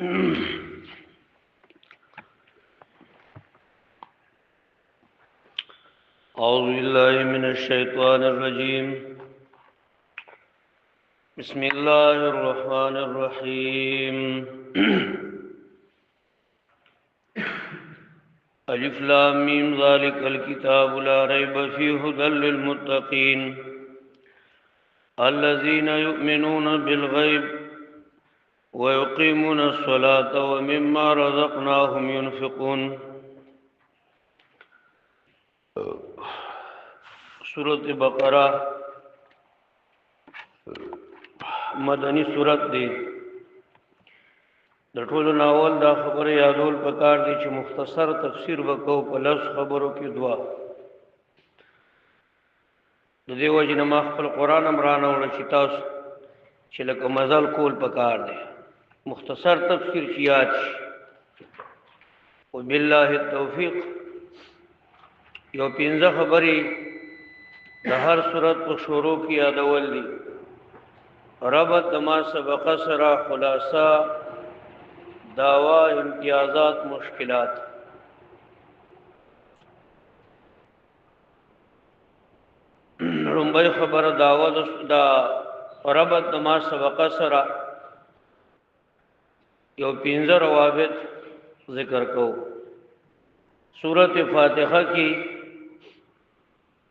أعوذ بالله من الشيطان الرجيم. بسم الله الرحمن الرحيم. ألف لام ميم ذلك الكتاب لا ريب فيه هدى للمتقين الذين يؤمنون بالغيب ويقيمون الصلاة ومما رزقناهم ينفقون. سورۃ بقرہ مدنی سورۃ دی. د ټولو ناول دا خبره یادول پکار دي چې مختصر تفسیر وکاو په لفظ خبرو کې دعا. د دې وجه نه ما خپل قران امرانه ول چې تاسو چې لکه مزل کول پکار دي مختصر تفسیر چې یاد شي. وبالله التوفیق. یو پنځه خبرې د هر صورت په شروع کې یادول دي. ربط ما سبق سره خلاصہ دعوا امتیازات مشکلات. رنبای خبر دعوا دا ربط ما سبق سره یو پنځه روابط ذکر کو. سورۃ فاتحہ کی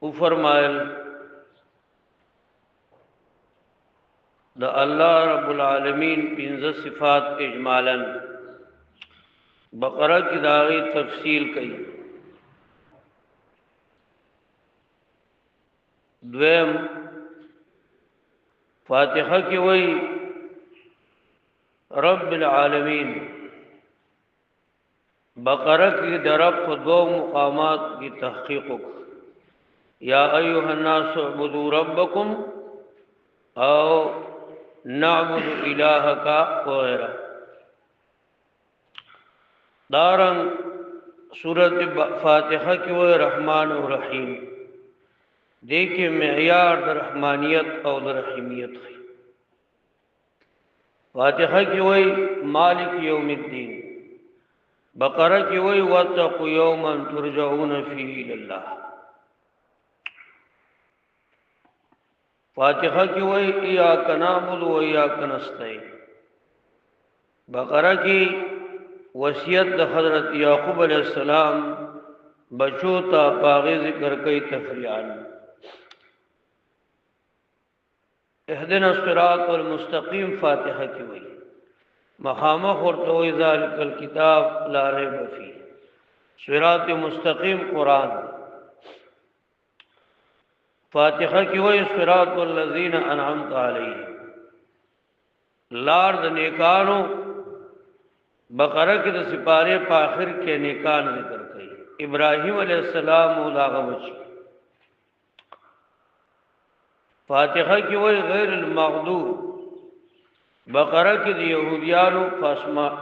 او فرمایل دا اللہ رب العالمین پنځه صفات اجمالا. بقرہ کی داغی تفصیل کئی. دویم فاتحہ کی وئی رب العالمین. بقرہ کی درب دو مقامات کی تحقیق. یا ایها الناس اعبدوا ربکم او نعبد الہک وغیرہ. دارن سورۃ فاتحہ کی وہ رحمان و رحیم. دیکھیں معیار در رحمانیت اور در رحیمیت ہے. فاتحہ کی وہی مالک یوم الدین. بقرہ کی وہی واتقوا یوما ترجعون فیہ الی اللہ. فاتحہ کی وہی ایاک نعبد و ایاک نستعین. بقرہ کی وصیت حضرت یعقوب علیہ السلام بچو تا پاغی ذکر کئی تفریعان. اہدنا الصراط المستقیم فاتحہ کی وہی مخامخ ورتوی ذالک الکتاب لا ریب فیہ. صراط مستقیم قرآن. فاتحہ کی وہی صراط الذین انعمت علیہم. لار د نیکانو. بقرہ کی د سپارے په آخر کې نیکان ذکر کړي. ابراہیم علیہ السلام او داغه بچی. فاتحہ کی وہی غیر المغضوب. بقرہ کی د یهودیانو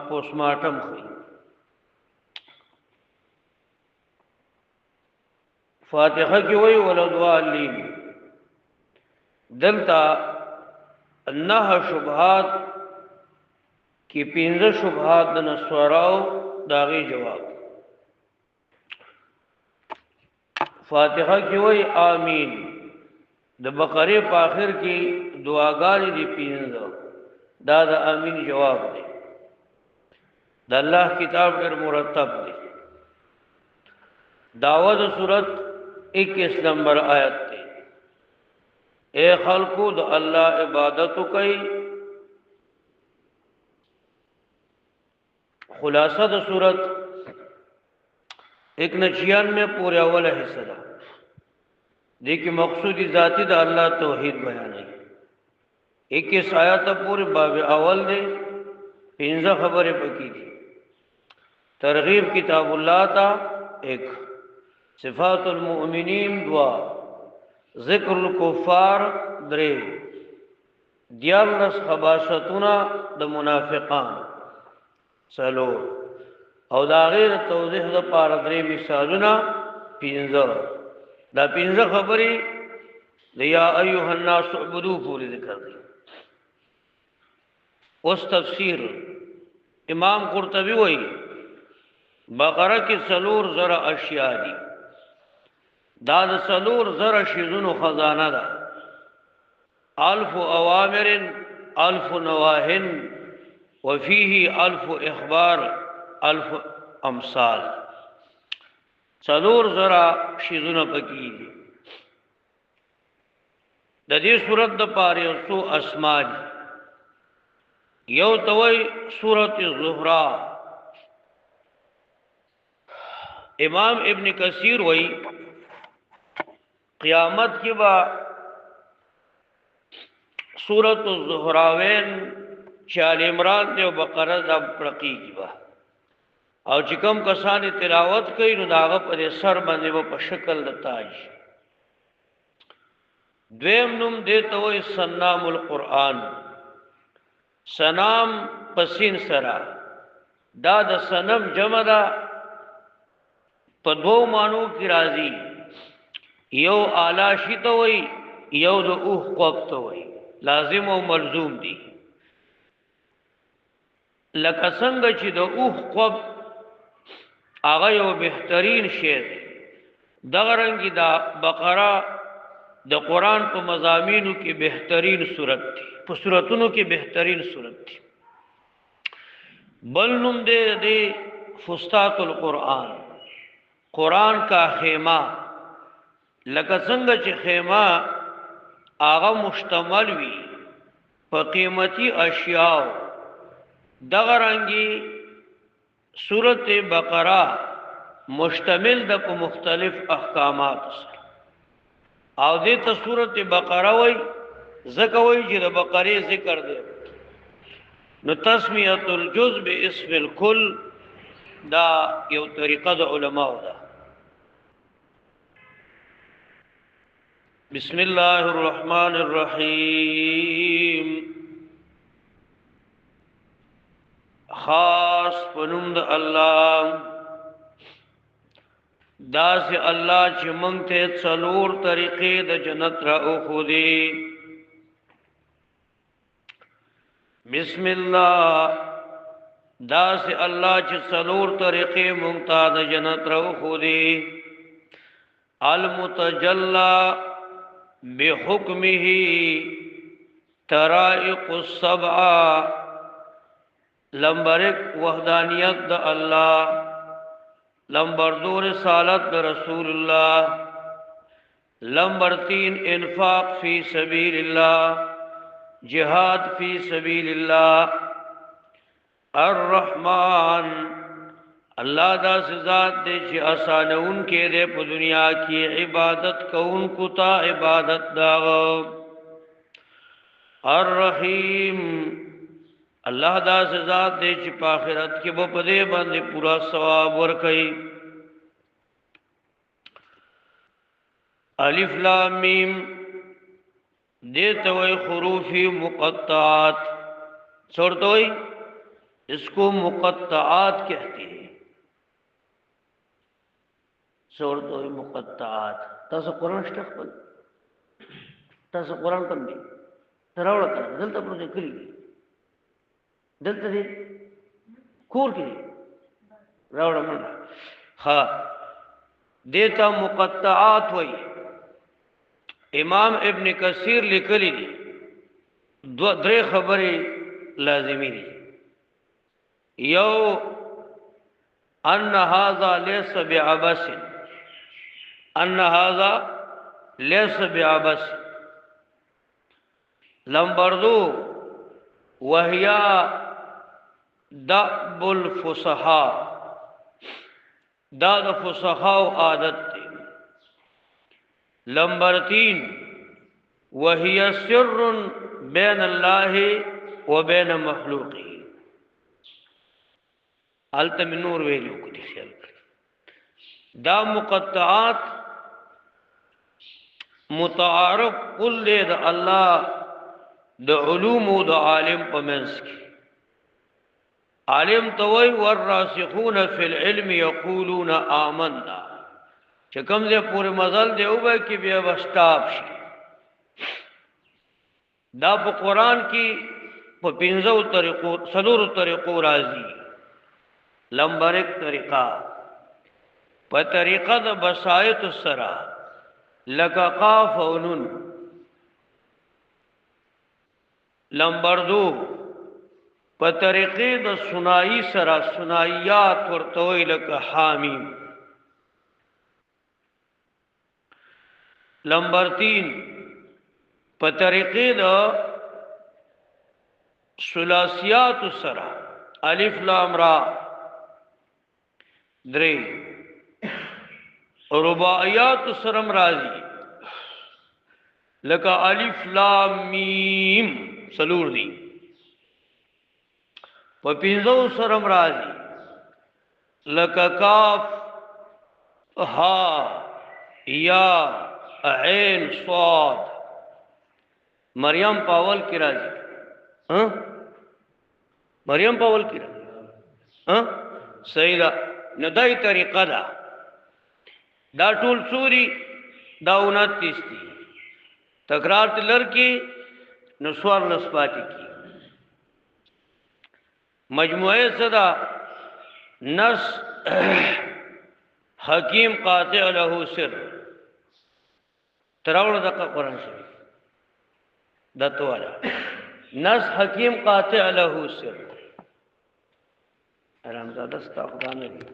پوسټمارټم کړي. فاتحہ کی وہی ولضالین. دلتا نہ شبہات کی پنځه شبہات د نسواراو داغي جواب. فاتحہ کی وہی آمین. د بقرے په آخر کې دعاګانې دي پنځه. دا د آمین جواب دی. د الله کتاب ډېر مرتب دی. دعوت سورت 21 نمبر آیت تے. اے خلقو د اللہ عبادتو کئی. خلاصہ د سورت 196 میں پورے اول حصہ دا. دیکھیں مقصودی ذاتی دا اللہ توحید بیان ہے. 21 آیات پورے باب اول دے. 15 خبریں پکی دی. ترغیب کتاب اللہ تا 1. صفات المؤمنین 2. ذکر الکفار 3. دیالس خباستنا د منافقان 4. او دا غیر توضیح د پار 3 مثالنا 15. دا 15 خبرې د یا ایها الناس اعبدوا پوری ذکر دی. اوس تفسیر امام قرطبی وایي بقره کې سلور زره اشیاء دي دا د سلور زره شیزونو خزانه ده الف اوامر الف نواهن وفيه الف اخبار الف امثال سلور زره شیزونو پکې دي د دې صورت د پاره اوسو اسماء یو توي سورۃ الزهرا امام ابن کثیر وای قیامت کې با سورۃ الزهراوین چال عمران ته بقره د پړقی کې با او چې کوم کسان تلاوت کوي نو داغه پر سر باندې په شکل د تاج دویم نوم دیته وای سنام القرآن سنام پسین سرا دا د سنم جمع دا په دوه مانو کی راضی یو اعلی شی ته وای یو د اوخ قب ته وای لازم او ملزوم دي لکه څنګه چې د اوخ قب هغه یو بهترین شی دغه رنګي دا بقره د قران په مضامینو کې بهترین سورت دی په سوراتونو کې بهترین سورت دی بل نوم دې فستات القرآن قرآن کا خیمہ لکه څنګه چې خیمہ هغه مشتمل وي په قیمتي اشیاء دغه رنګي سورت بقره مشتمل د په مختلف احکامات سره او دې ته سورت بقره وای زکه وای چې د بقره ذکر دی نو تسمیه الجزء باسم الكل دا یو طریقه د علماء ده بسم الله الرحمن الرحیم خاص پنوم د الله دا سي الله چې مونږ ته څلور طریقې د جنت را اوخدي بسم الله دا سي الله چې څلور طریقې مونږ ته د جنت را اوخدي المتجلى بحكمه طرائق السبعه لمبرک وحدانیت د الله لمبر دو رسالت د رسول الله لمبر 3 انفاق فی سبیل الله جهاد فی سبیل الله الرحمن الله دا ذات دې چې آسانون کې دې په دنیا کې عبادت کوون کو تا عبادت دا الرحیم الله دا ذات دې چې په آخرت کې به په دې باندې پورا ثواب ورکړي الف لام میم دې ته وای حروف مقطعات څورته وای इसको मुक़त्तआत कहते हैं څورته وای مقطعات تاسو قرآن شته تاسو قرآن کم دي تراوړه دلته پروژه کړی دلته دې کور کې راوړم ها دیتا مقطعات وای امام ابن کثیر لیکلی دي درې خبرې لازمی دي یو ان هذا ليس بعبث ان هذا ليس بعبث نمبر 2 وهي دأب الفصحاء دا د فصحاء عادت دی نمبر 3 وهي سر بين الله وبين مخلوقه التم نور ویلو کو دي خیال دا مقطعات متعارف کل د الله د علوم او د عالم په منځ کې عالم توي والراسخون في العلم يقولون آمنا چې کوم دې پورې مزل دی او به کې بیا واستاب شي دا په قران کې په 15 طریقو سلور طریقو راځي لمبرک طریقہ په طریقه د بسایط السرا لکه قاف او نون. لمبر دو په طریقې د ثنائی سرا ثنائیات ورته وی لکه حامیم. لمبر 3 په طریقې د ثلاثیات سرا الف لام را. درې رباعیات سرم راضی لکه الف لام میم سلور دی. په پینځو سرم راضی لکه کاف ها یا عین صاد. مریم پاول کی راضی مریم پاول کی راضی صحیح ده. نو دای طریقه ده دا ټول سوري دا 29 دي. تکرار تلر کی نو سوار لسپاتی کی مجموعه صدا نس حکیم قاطع له سر تراول دقه قرآن شریف دته والا نس حکیم قاطع له سر. رمزاده ستا خدا نه دی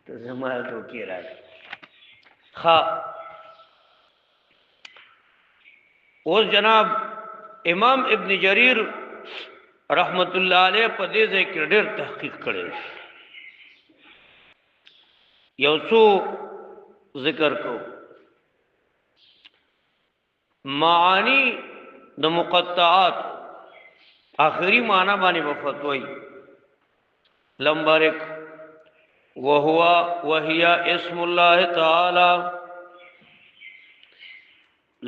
ته زما ته کی راځي خا. اوس جناب امام ابن جریر رحمت الله علیه په دې ځای کې ډېر تحقیق کړی. یو څو ذکر کو معانی د مقطعات آخری معنی باندې وفتوی. لمبر 1 وهي اسم الله تعالی.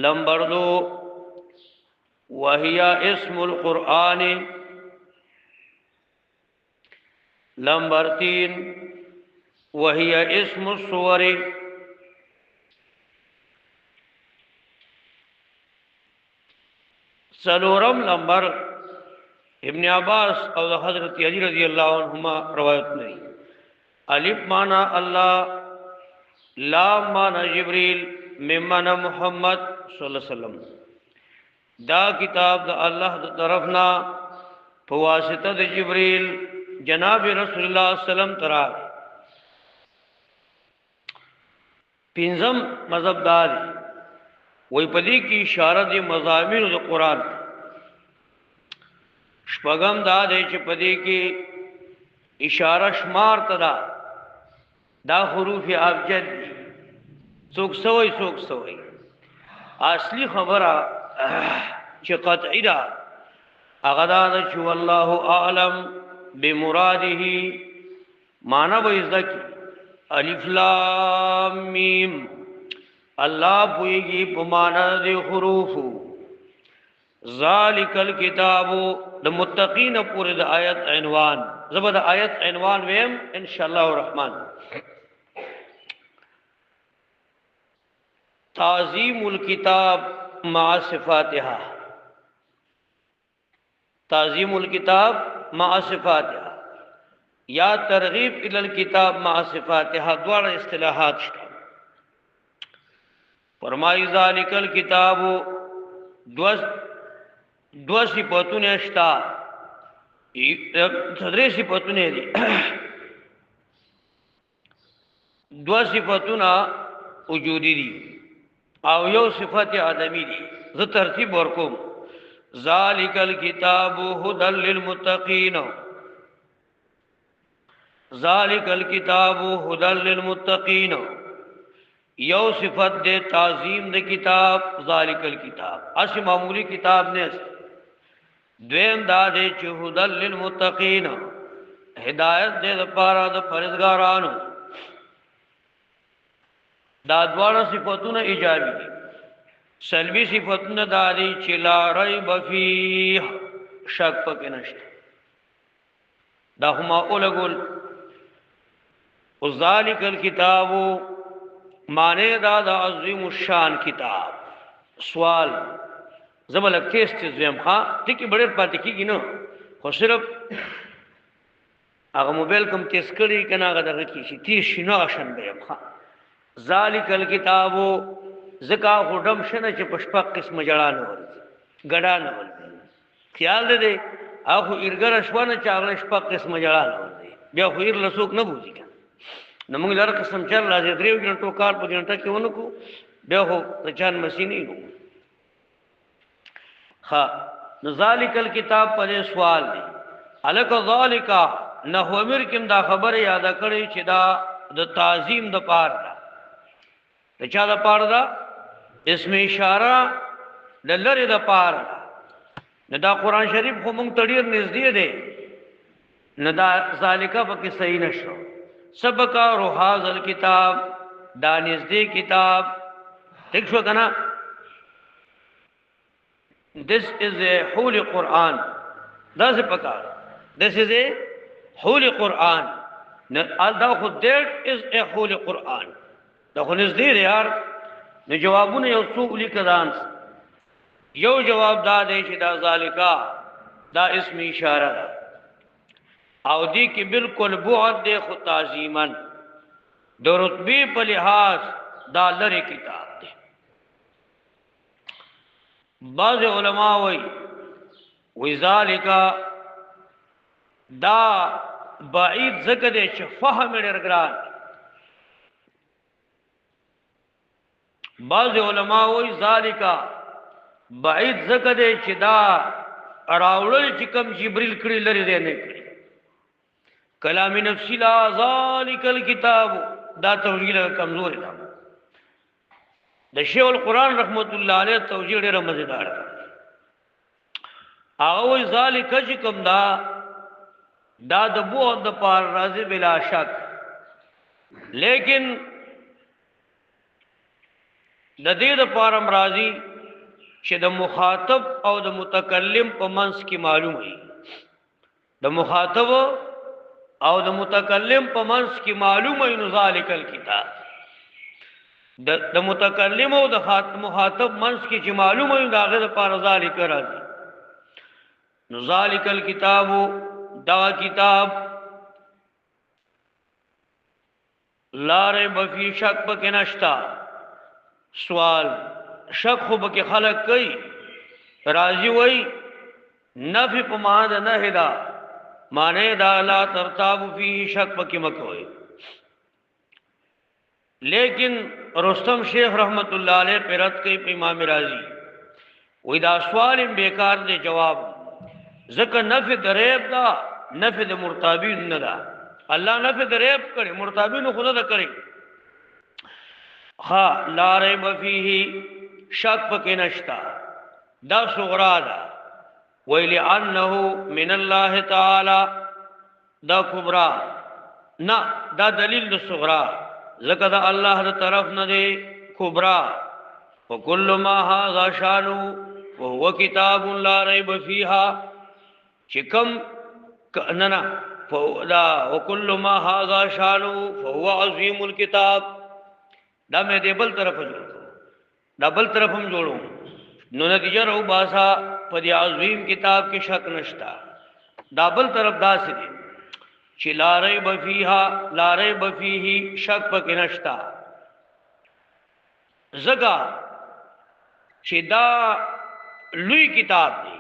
لمبر 2 وهي اسم القرآن. لمبر 3 وهي اسم الصور. سلورم لمبر ابن عباس او حضرت علی رضی اللہ عنہما روایت نہیں. الف مانا اللہ، لام مانا جبریل، میم مانا محمد صلی اللہ علیہ وسلم. دا کتاب دا اللہ دا طرفنا فواسطہ دا جبریل جناب رسول اللہ صلی اللہ علیہ وسلم ترا. پنزم مذہب دار وی پدی کی اشارہ دی مضامین دا قرآن. شپغم دا دے چې پدی کی اشارہ شمار تدا دا حروف ابجد دی. څوک سوئی اصلی خبره چې قطعی دا هغه دا چې والله اعلم بمراده. معنا به ذکی الف لام میم الله پویږي په معنا د حروف. ذالک الکتاب د متقین پورې د آیت عنوان زبر آیت عنوان ویم ان شاء الله الرحمن. تعظیم الکتاب مع صفاتها. تعظیم الکتاب مع صفاتها یا ترغیب الی الکتاب مع صفاتها دوار اصطلاحات شته. فرمای ذالک الکتاب دو صفاتونه شتا درې صفاتونه دي. دو صفاتونه وجودی دي او یو صفات آدمی دي. زه ترتیب ورکوم. ذالک الکتاب هدى للمتقین. ذالک الکتاب هدى للمتقین یو صفت دے تعظیم دے کتاب. ذالک الکتاب اسی معمولی کتاب نے. دویم دا دے چې هدى للمتقین ہدایت دے لپاره د پرهیزګارانو. دا دواړه صفاتونه ایجابي دي. سلبي صفاتونه دا دي چې لا ریب فیه شک پکې نشته. دا هما اولګول. او ذالک الکتاب معنی دا د عظیم الشان کتاب. سوال زبل کیس چې زم ها ټکی ډېر پاتې کیږي نو خو صرف هغه موبایل کوم تیز کړي کنه هغه دغه کې شي تیز شي نو شن به ښه ذالک الکتاب زکا غډم شنه چې پشپق قسم جړان ور غډان ور خیال دې هغه ارګر شوانه چې هغه شپق قسم جړان ور بیا خو ير لسوک نه بوزي نو موږ لار قسم چل راځي دریو غنټو کار په غنټه کې ونکو بیا خو تچان مسینی نو ها نو ذالک الکتاب پر سوال دی الک ذالک نه امر کوم دا خبره یاد کړی چې دا د تعظیم د پار دا د چا د پار دا اسم اشاره د لری د پار نه دا قران شریف خو مونږ تډیر نږدې دی نه دا ذالک پکې صحیح نشو سبق روحاز الکتاب دا نږدې کتاب ٹھیک شو کنه this is a holy Quran دا څه پکار this is a holy Quran دا خو that is a holy Quran دا خو نږدې دی یار نو جوابونه یو څو لیکدان یو جواب دا دی چې دا ذالکا دا اسم اشاره ده او دی کې بالکل بعد دی خو تعظیما د رتبه په لحاظ دا لری کتاب دی بعض علماء وی ذالکا دا بعید زکه دی چې فهم ډېر ګران بعض علماء وی ذالکا بعید زکه دی چې دا راوړل چې کوم جبريل کړي لري دی نه کړي کلام نفسی لا ذالک الکتاب دا توجیه کمزور ده د شیخ القران رحمت الله علیه توجیه ډیره مزیدار ده او ذالک چې کوم دا د بو د پار راضی بلا شک لیکن د دې د پارم راضی چې د مخاطب او د متکلم په منځ کې معلوم وي د مخاطب او د متکلم په منځ کې معلوم وي نو ذالک الکتاب د متکلم او د مخاطب منځ کې چې معلوم وي دا غیر پر ذالک راځي نو ذالک الکتاب دا کتاب لارې بفي شک پکې نشتا سوال شک خو بکی خلق کئی راضی وئی نفی پا ماند نهدا مانے دا لا ترتاب فی شک پکی مکوئی لیکن رستم شیخ رحمت اللہ علیہ پیرت کئی پا امام راضی وی دا سوال بیکار دے جواب ذکر نفی دریب دا نفی دا مرتابین ندا اللہ نفی دریب کرے مرتابین خدا دا کرے خواہ لا ریب فیہی شک پکې نشتا دا صغرا ده ویل انه من الله تعالی دا کبرا نه دا دلیل د صغرا زکه دا الله د طرف نه دی کبرا وکل ما هذا شان وهو کتاب لا ریب فیها چکم کننا فولا وکل ما هذا شان فهو عظیم الكتاب دا مې دی بل طرف جوړ ډبل طرف هم جوړو نو نتیجه رو باسا په دې عظیم کتاب کې شک نشتا ډبل طرف داسې دي چې لا ریب فیها لا ریب فیه شک پکې نشتا زګه چې دا لوی کتاب دی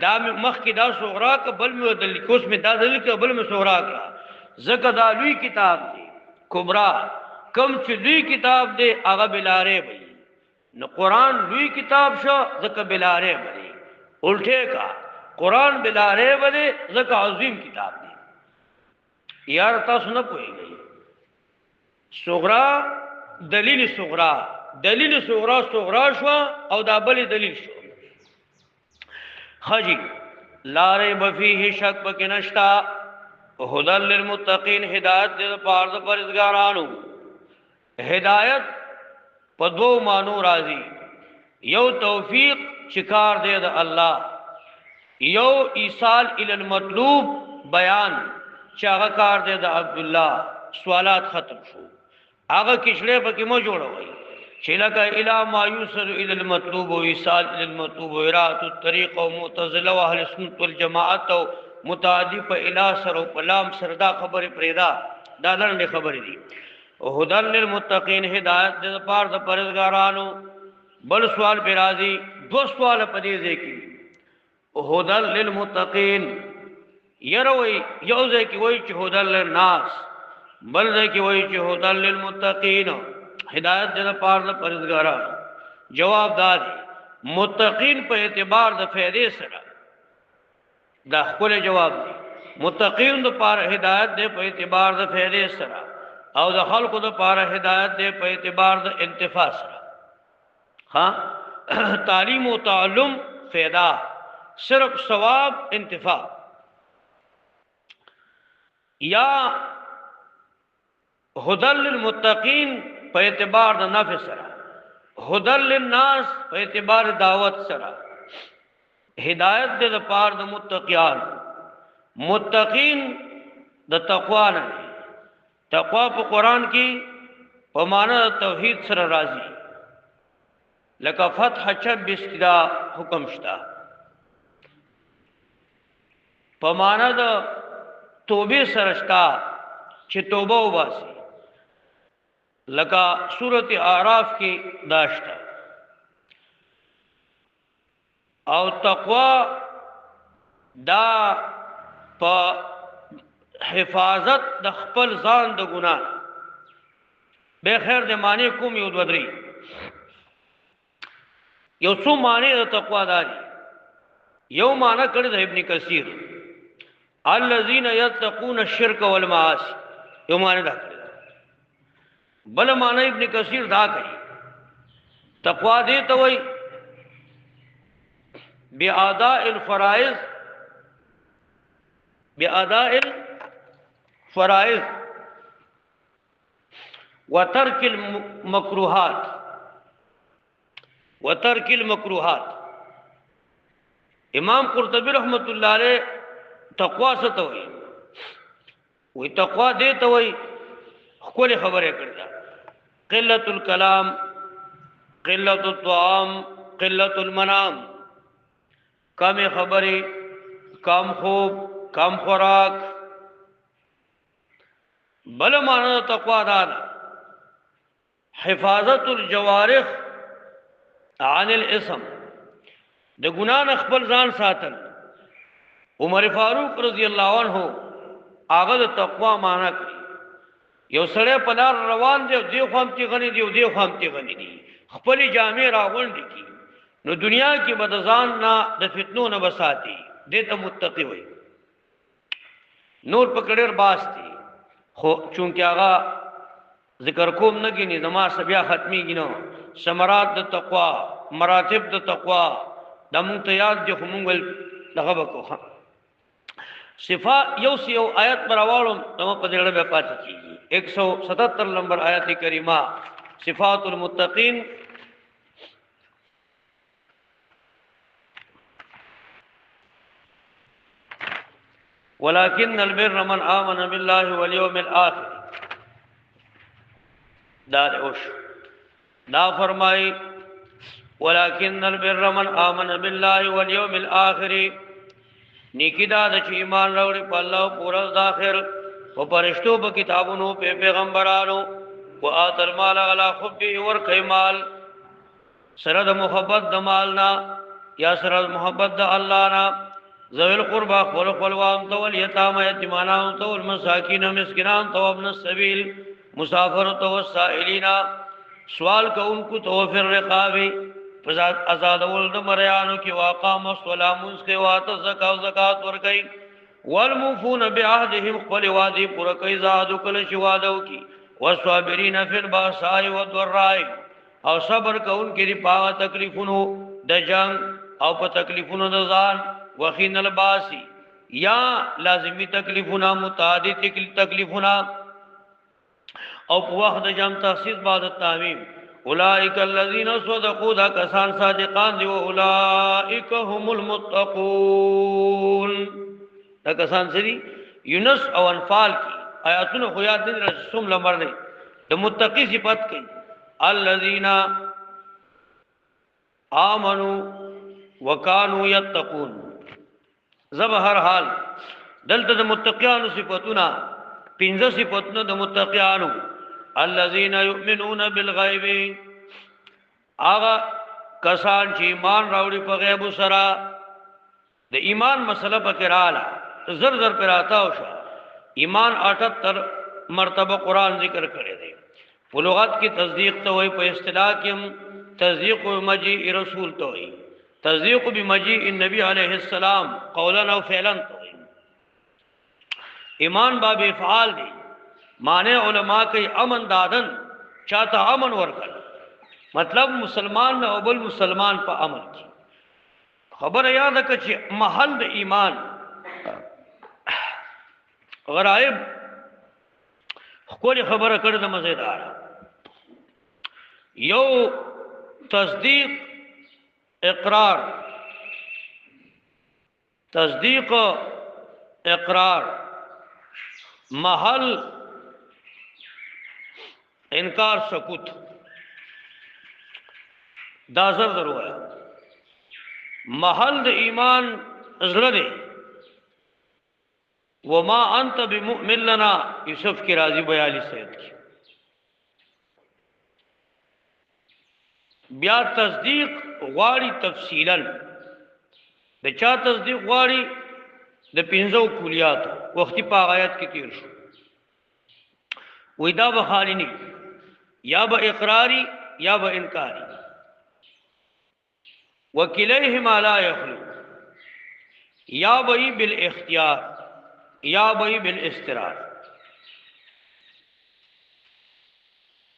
دا مخ کې دا صغرا قبل مې ودل کوس مې دا دل قبل مې صغرا کړه زګه دا لوی کتاب دی کبرا کم چې لوی کتاب دی هغه بلاره وي نو قرآن لوی کتاب شو زکه بلاره بری الټه کا قرآن بلاره بری زکه عظیم کتاب دی یار تاسو نه پوهیږئ صغرا دلیل صغرا شو او دا بل دلیل شو خجی لارے بفیه شک پک نشتا هدل للمتقین ہدایت دے پار د پرهیزګارانو ہدایت په دو مانو راځي یو توفیق شکار دے د الله یو ایصال ال المطلوب بیان چاغه کار دے د عبد الله سوالات ختم شو هغه کښړې پکې مو جوړوي چې لکه الی ما یوصل ال المطلوب و ایصال ال المطلوب و ارات الطريق و معتزله و اهل سنت والجماعت متعدی په الا سره او په لام سره دا خبره پرېدا دا لرنه خبره دي هدل للمتقین هدایت د پاره د پرهیزګارانو بل سوال پر راضی دو سوال پدې ځکه هدل للمتقین يروي يوزه کی وای چې هدل للناس بل ځکه وای چې هدل للمتقین هدایت د پاره د پرهیزګارانو جواب دار متقین په اعتبار د فائدې سره دا خپل جواب دی متقین د پاره هدایت دی په اعتبار د فائدې سره او د خلقو د پاره هدایت دی په اعتبار د انتفاع سره ها تعلیم او تعلم فائدہ صرف ثواب انتفاع یا هدل للمتقین په اعتبار د نفع سره هدل للناس په اعتبار دعوت سره هدایت د پاره د متقیان متقین د تقوا نه تقوا په قران کې په معنا توحید سره راځي لکه فتح 26 دا حکم شتا په معنا د توبه سره شتا چې توبه وباسي لکه سورۃ اعراف کې داشتا او تقوا دا په حفاظت د خپل ځان د ګناه به خیر د معنی کوم یو بدري یو څو معنی د تقوا داري یو معنی کړی د ابن کثیر الذين يتقون الشرك والمعاصي یو معنی دا کړی بل معنی ابن کثیر دا کوي تقوا دې ته وای بأداء الفرائض بأداء الفرائض وترك المكروهات امام قرطبی رحمت الله علیه تقوا څه ته وایي وی تقوا دې ته وایي خپل خبره کړی قلت الكلام قلت الطعام قلت المنام کم خبره کم خوب کم خوراک بل معنی تقوا دا حفاظت الجوارح عن الاسم د ګنا نه خپل ځان ساتل عمر فاروق رضی الله عنه هغه د تقوا معنی کوي یو سړی په لار روان دی دی خو هم تی غنی دی دی خو هم تی غنی دی خپل جامع راغونډي کی نو دنیا کې بدزان نه د فتنو نه بساتی دې ته متقی وي نور پکړر باس دي خو چونکه هغه ذکر کوم نه کینی نماز بیا ختمي کینو ثمرات د تقوا مراتب د تقوا د مونږ ته یاد دي خو مونږ دغه وکړو صفا یو آیت پر اواړو نو په دې اړه به پاتې کیږي 177 نمبر آیت کریمه صفات المتقین ولكن البر من آمن بالله واليوم الآخر دا فرمائی ولكن البر من آمن بالله واليوم الآخر نیکی دا چې ایمان راوړي په الله او پر ورځ د آخر او پرشتو په کتابونو په پیغمبرانو او اتل مال علی حبه ور کایمال سره د محبت د مالنا یا سره محبت د الله نا ذوی القربى والوالدين تو الیتام یتیمانان تو المساکین مسکینان تو ابن السبیل مسافر تو السائلین سوال کوونکو تو فر رقاب فزاد آزاد ولد مریانو کی واقام الصلاه منس کے وات زکات ور گئی والموفون بعهدهم قل وادي پر کای زاد کل شوادو کی والصابرین فی الباساء والضراء او صبر کون کی دی پاو تکلیفونو د جنگ او په تکلیفونو د ځان وخین الباسی یا لازمی تکلیفونه متعدی تکلیفونه او په وخت د جام تخصیص بعد التعمیم اولئک الذین صدقوا دا کسان صادقان دی او اولئک هم المتقون دا کسان سری یونس او انفال کی آیاتونه خو یاد دي رسوم لمر نه د متقی صفات کوي الذین آمنوا وکانوا یتقون زب هر حال دلته د متقیانو صفاتونه پنځه صفاتونه د متقیانو الذين يؤمنون بالغیب هغه کسان چې ایمان راوړي په غیب سره د ایمان مسله پکې رااله زر زر پر آتا او شو ایمان 78 مرتبه قران ذکر کړی دی په لغت کې تصدیق ته وایي په اصطلاح کې تصدیق مجیء رسول ته وایي تصدیق بمجیء النبی علیہ السلام قولا او فعلا ته وایي ایمان باب افعال دی معنی علما کوي امن دادن چاته امن ورکړ مطلب مسلمان نه او بل مسلمان په امن کې خبر یاد کړه چې محل د ایمان غرائب خپل خبره کړه د مزیدار یو تصدیق اقرار تصدیق اقرار محل انکار سکوت دا زر ضرور ہے محل د ایمان زړه دی وما انت بمؤمن لنا یوسف کی راضی 42 سید کی بیا تصدیق غواړي تفصیلا د چا تصدیق غواړي د پنځو کلیات وختي په آیات کې تیر شو وېدا بخالینی یا به اقراری یا به انکاری وکلیهما لا یخلو یا به بالاختیار یا به بالاسترار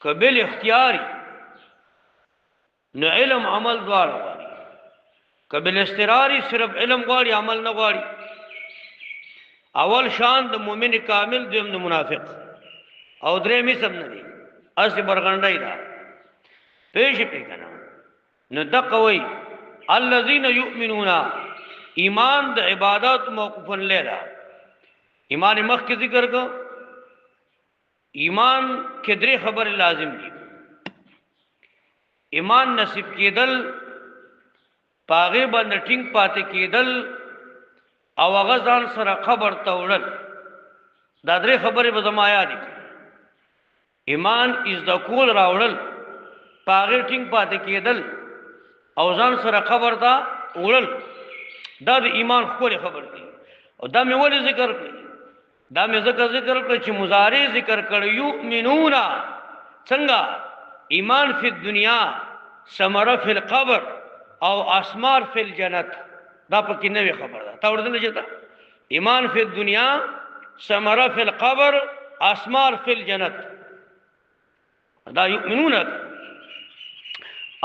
قبل اختیاری نو علم عمل دواړه غواړي قبل استراری صرف علم غواړي عمل نه غواړي اول شان د مؤمن کامل دویم د منافق او درې می سم نه دي اسی برغنډای دا پېښ پیکنه نو دقوي الذين يؤمنون ایمان د عبادت موقوفن لیدا ایمان مخ کې ذکر کو ایمان کې درې خبر لازم دي ایمان نصیب کېدل پاغه باندې ټینګ پاتې کېدل او هغه ځان سره خبر توړل دا درې خبرې به زما یاد دي ایمان از د کول راوړل پاغه ټینګ پاتې کېدل او ځان سره خبر دا وړل دا د ایمان خوري خبر دي او دا مې ولې ذکر کړی دا مې ذکر کړ چې مضارع ذکر کړ یؤمنون څنګه ایمان فی الدنیا ثمره فی القبر او اسمار فی الجنت دا پکې نوې خبر ده تا ورته لږه ایمان فی الدنیا ثمره فی القبر اسمار فی الجنت دا یؤمنون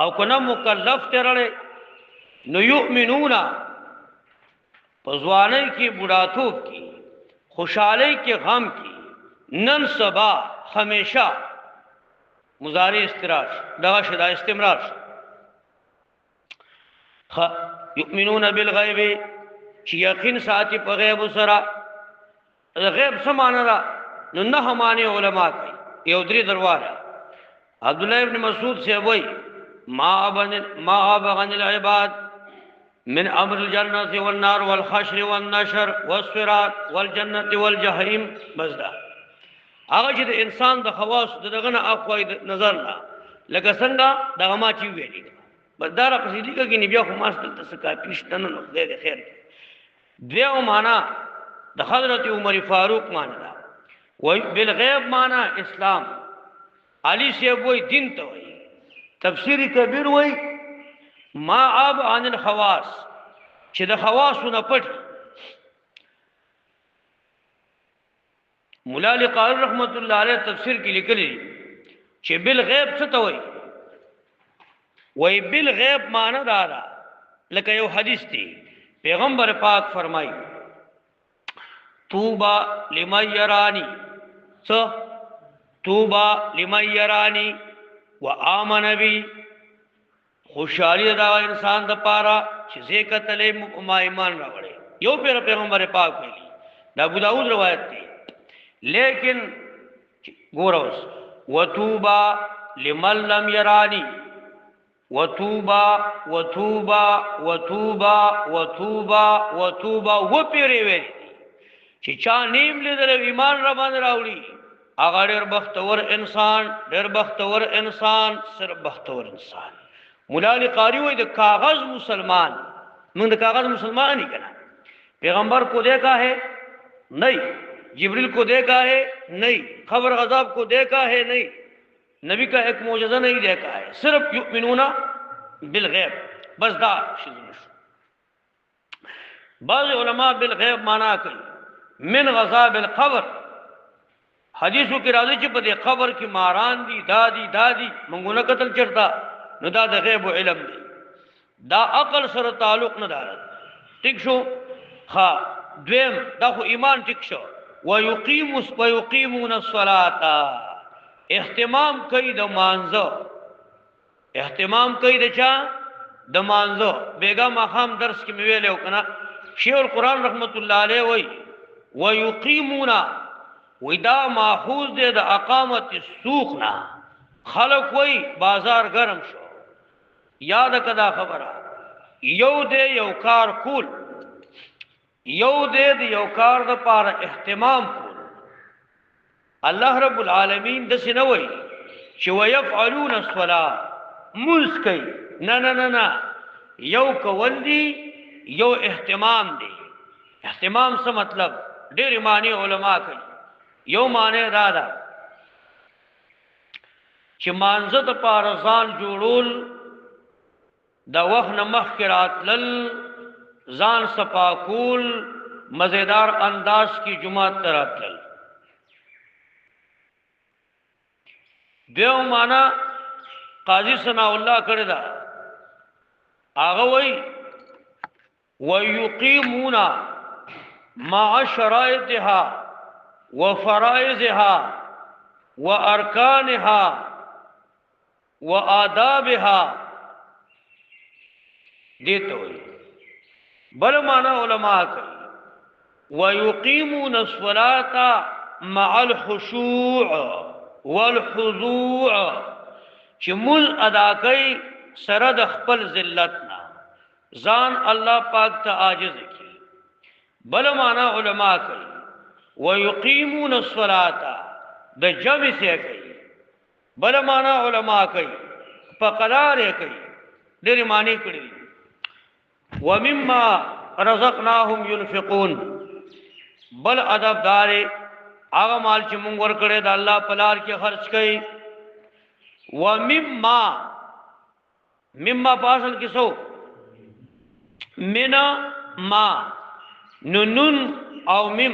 او کنا مکلف ترړې نو یؤمنون پزوانه کې بډاتوب کې خوشحالی کې غم کې نن سبا همیشه مضارع استراش دغه شدا استمرار یؤمنون بالغیب چې یقین ساتي په غیب سره غیب سمانه را نو نه معنی علما کوي یو درې دروازه عبد الله ابن مسعود سے وای ما ابغن العباد من امر الجنه والنار والحشر والنشر والصراط والجنه والجحيم بس دا هغه چې د انسان د خواص دغه نه اقوی نظر نه لکه څنګه دغه ما چې ویلي بس دا را قصیدې کې نبی خو ماستل تسکا پیشتن نو خدای دې خیر دیو معنا د حضرت عمر فاروق معنا دا وای بالغیب معنا اسلام علی سی وای دین ته وای تفسیر کبیر وای ما اب عن الخواص چې د خواصونه پټ مولا علی قاری رحمت الله علیه تفسیر کې لیکلی چې بالغیب څه ته وای وای بالغیب معنی دا ده لکه یو حدیث دی پیغمبر پاک فرمایي توبا لمن يراني توبا لمن يراني وآمن بي خوشحالی دا انسان د پاره چې زه کتلې ما ایمان راوړې یو پیغمبر پاک ویلي دا ابو داود روایت دی لیکن ګوروس وتوبا لمن لم يراني وتوبا وتوبا وتوبا وتوبا وتوبا و پیری وی چې چا نیم لیدل ایمان را باندې راوړي هغه ډېر بختور انسان، ډېر بختور انسان، صرف بختور انسان. مولا علی قاری وای د کاغذ مسلمان، موږ د کاغذ مسلمان نہیں کنا. پیغمبر کو دیکھا ہے نہیں، جبریل کو دیکھا ہے نہیں، خبر عذاب کو دیکھا ہے نہیں، نبی کا ایک معجزہ نہیں دیکھا ہے، صرف یؤمنون بالغیب. بس دا شزن شو. بعض علماء بالغیب مانا کئی من غذاب القبر، حدیثو کی راضی چی پا دے قبر کی ماران دی دادی دادی منگونا قتل چرتا نو دا دا غیب و علم دی، دا عقل سر تعلق ندارد. ٹک شو خا دویم دا خو ایمان ٹک شو. ویقیمون الصلاة، اہتمام کئی دا مانزو، اہتمام کئی دا چا دا مانزو. بیگا ماخام درس کی مویلے ہوکنا شیخ القرآن رحمت اللہ علیہ وی ویقیمون وی دا ماخوذ دے دا اقامت السوقنا. خلق وی بازار گرم شو، یاد کدا خبرہ یو دے یو کار کول، یو دے دی یو کار دا پارا اہتمام کول. اللہ رب العالمین دسی نوئی چی ویفعلون الصلاة منس کئی نا نا نا نا، یو کول دی یو اہتمام دی. اہتمام سے مطلب دیر معنی علماء کئی. یو معنی دادا چی مانزد پارزان جوڑول دا وخن مخکرات لل زان سپاکول مزیدار انداز کی جماعت ترات لل. دیو مانا قاضی ثناء اللہ کردہ آغوی ویقیمون مع شرائطها وفرائضها وارکانها وآدابها دیتا ہوئی. بل مانا علماء کئی ویقیمون الصلاة مع الخشوع والخضوع، چی مل ادا کئی سرد خپل ذلتنا زان اللہ پاک تا عاجز کی. بل مانا علماء کئی ویقیمون الصلاة دا جمع سے کئی. بل مانا علماء کئی پقرار کئی دیر معنی کری. ومما رزقناهم ينفقون، بل ادب دارے آغا مال چی منگور کرے دا اللہ پلار کے خرچ کئی. ومما مما پاسل کسو منا ما نن او مم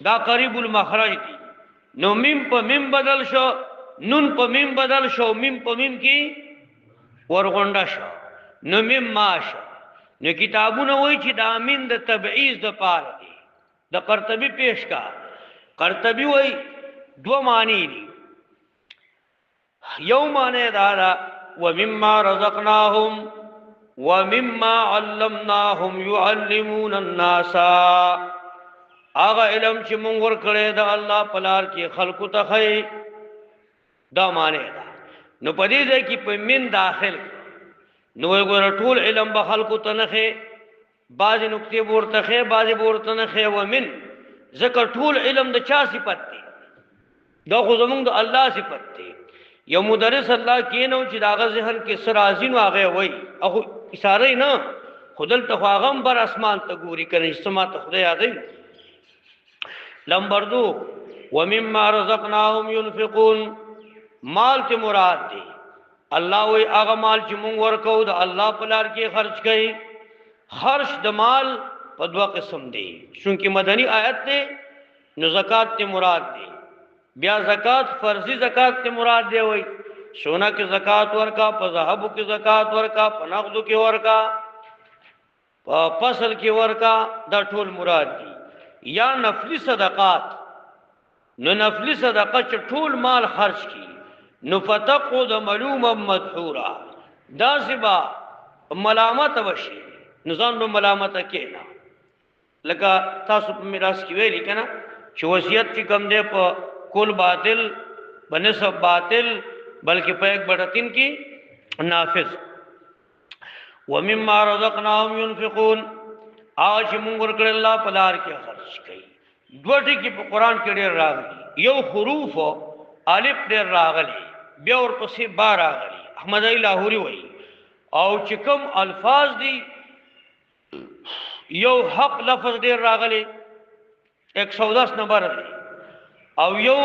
دا قریب المخرج دی. نو مم پا مم بدل شو، نن پا مم بدل شو، مم پا مم کی ورغنڈا شو، نو مم ما شو. نو کتابونه وای چې دا امین د تبعیض د پاره دی. د قرطبی پیش کا قرطبی وای دو معنی دي. یو معنی دا ومما رزقناهم ومما علمناهم يعلمون الناس، آغا علم چې مونږ ورکړی د الله پلار کې خلقو ته خی، دا معنی دا. نو پدې ځای کې په من داخل نو ګور ټول علم به خلقو ته نخې، بعض نقطې ورته خې بعض ورته نخې. ومن ذکر ټول علم د چا صفت دی؟ دا خو زمونږ د الله صفت دی. یو مدرس الله کینو چې داغه ذهن کې سرازین واغې وای اخو اشاره نه خودل تفاغم بر اسمان ته ګوري کنه سما ته خدای اغه. نمبر 2 ومما رزقناهم ينفقون، مال ته مراد دی اللہ وی آغا مال چی مونگ ورکو دا اللہ پلار کی خرچ کئی. خرچ دا مال پا دو قسم دی، چونکہ مدنی آیت دے نو زکاة تی مراد دی. بیا زکاة فرضی زکاة تی مراد دے وی سونا کی زکاة ورکا، پا ذہبو کی زکاة ورکا، پا نقدو کی ورکا، پا فصل کی ورکا، دا ٹھول مراد دی. یا نفلی صدقات، نو نفلی صدقات چی ٹھول مال خرچ کی نو فتقود ملوما مدحورا، دا سبا ملامت وشی نظام نو ملامت کینا. لکا تاسو پا میراث کی ویلی کنا چی وصیت چی کم دے پا کل باطل بنسب باطل بلکہ پا 1/3 کی نافذ. ومما رزقناهم ينفقون آج مونږ ورکړل الله په لار کې خرچ کوي. دوه ټکي په قران کې ډېر راغلي، یو حروف الف ډېر راغلي، بیا ورپسې با راغلي. احمد علی لاهوري وایي او چې کوم الفاظ دي یو حق لفظ ډېر راغلي 110 نمبر دی او یو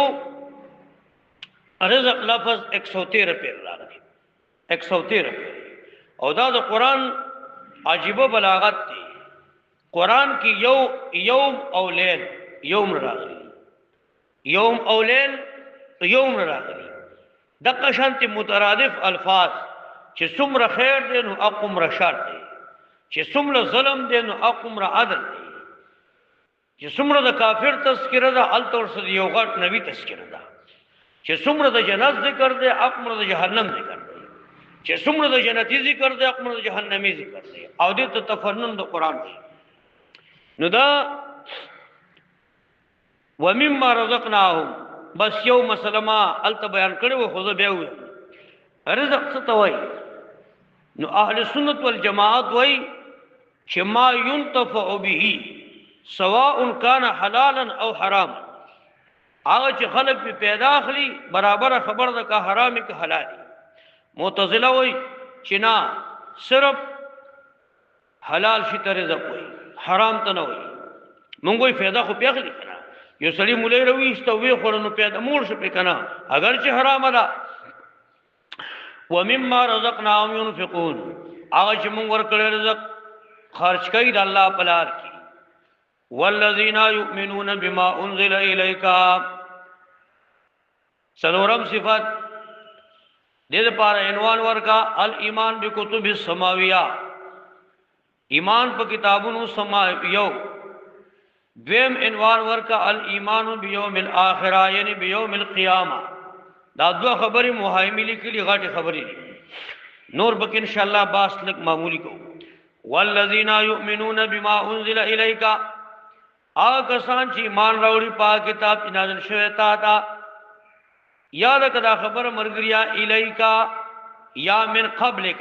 رزق لفظ 113 پیر راغلی 113 پیر. او دا د قران عجیب بلاغت دی. قران کې یوم او لیل یوم راغلی، یوم او لیل یوم راغلی. د قشنت مترادف الفاظ چې څومره خیر دی نو اقوم شر دی، چې څومره ظلم دی نو اقوم عدل دی، چې څومره د کافر تذکرہ ده التور سره یو غټ نبی تذکرہ ده، چې څومره د جنت ذکر دی اقوم د جهنم ذکر دی، چې څومره د جنتی ذکر دی اقوم د جهنمی ذکر دی. او دې ته تفنن د قران نو دا ومما رزقناهم بس یو مسله ما الته بیان کړو خو زه بیا وایم رزق څه ته وایي. نو اهل سنت والجماعت وایي چې ما ينتفع به سواء كان حلالا او حراما. هغه چې خلق په پیدا اخلي برابر خبر ده که حرامي که حلالي. معتزله وایي چې نه صرف حلال شي ته رزق وایي حرام ته نه وایي. مونږ وایي پیدا خو پیاخلي کنه یو سړی مولای روي استوي خورنو پیدا مور شي کنه اگر چې حرام ده. ومما رزقناهم ينفقون هغه چې مونږ ورکړل رزق خرج کوي د الله په لار کې. والذین یؤمنون بما انزل الیک سلورم صفات دې لپاره عنوان ورکا الایمان بکتب السماویہ ایمان په کتابونو سماویو. دویم عنوان ورکا الایمان بیوم الاخرہ یعنی بیوم القیامہ. دا دوه خبرې مهایمی لیکلي غاټه خبرې دي نور بک ان شاء الله باس لک معمولی کو. والذین یؤمنون بما انزل الیک کسان چې ایمان راوړي پاک کتاب چې نازل شوی تا تا. یاد کدا خبر مرګریا الیکا یا من قبلک